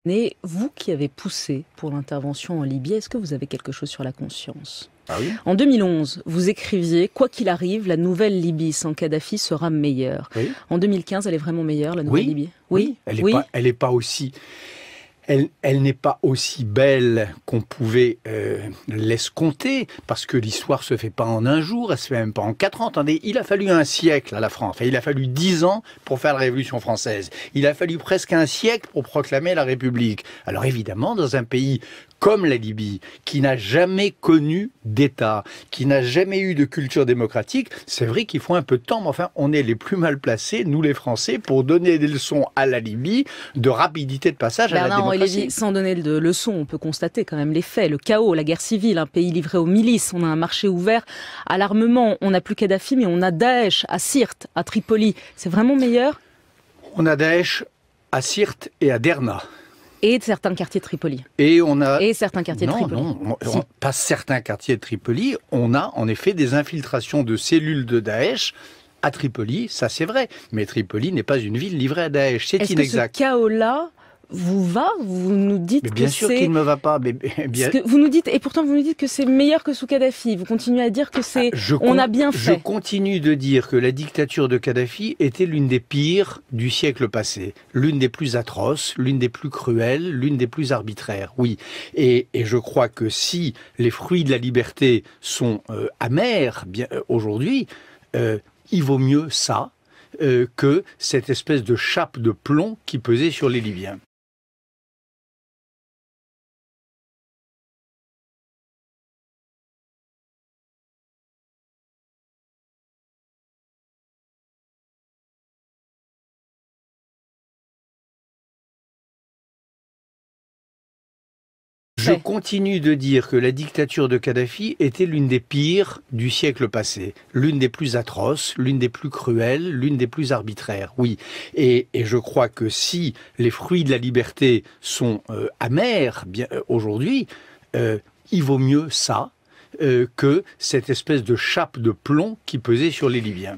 Et vous qui avez poussé pour l'intervention en Libye, est-ce que vous avez quelque chose sur la conscience? Ah oui? En 2011, vous écriviez « Quoi qu'il arrive, la nouvelle Libye sans Kadhafi sera meilleure Oui. ». En 2015, elle est vraiment meilleure, la nouvelle Libye? Oui. Elle n'est pas aussi... Elle n'est pas aussi belle qu'on pouvait l'escompter, parce que l'histoire se fait pas en un jour, elle se fait même pas en 4 ans. Attendez, il a fallu un siècle à la France, il a fallu 10 ans pour faire la Révolution française. Il a fallu presque un siècle pour proclamer la République. Alors évidemment, dans un pays comme la Libye, qui n'a jamais connu d'État, qui n'a jamais eu de culture démocratique, c'est vrai qu'il faut un peu de temps, mais enfin, on est les plus mal placés, nous les Français, pour donner des leçons à la Libye de rapidité de passage à la démocratie. Sans donner de leçons, on peut constater quand même les faits, le chaos, la guerre civile, un pays livré aux milices, on a un marché ouvert à l'armement, on n'a plus Kadhafi, mais on a Daesh à Sirte, à Tripoli. C'est vraiment meilleur? On a Daesh à Sirte et à Derna. Et certains quartiers de Tripoli. Et on a... Et certains quartiers de Tripoli. Non, pas certains quartiers de Tripoli. On a en effet des infiltrations de cellules de Daesh à Tripoli, ça c'est vrai. Mais Tripoli n'est pas une ville livrée à Daesh, c'est inexact. Est-ce que ce chaos-là vous va? Vous nous dites mais bien sûr qu'il ne me va pas. Mais bien... vous nous dites, et pourtant vous nous dites que c'est meilleur que sous Kadhafi. Vous continuez à dire que c'est, on a bien fait. Je continue de dire que la dictature de Kadhafi était l'une des pires du siècle passé, l'une des plus atroces, l'une des plus cruelles, l'une des plus arbitraires. Oui, et je crois que si les fruits de la liberté sont amers aujourd'hui, il vaut mieux ça que cette espèce de chape de plomb qui pesait sur les Libyens. Je continue de dire que la dictature de Kadhafi était l'une des pires du siècle passé, l'une des plus atroces, l'une des plus cruelles, l'une des plus arbitraires, oui. Et je crois que si les fruits de la liberté sont amers aujourd'hui, il vaut mieux ça que cette espèce de chape de plomb qui pesait sur les Libyens.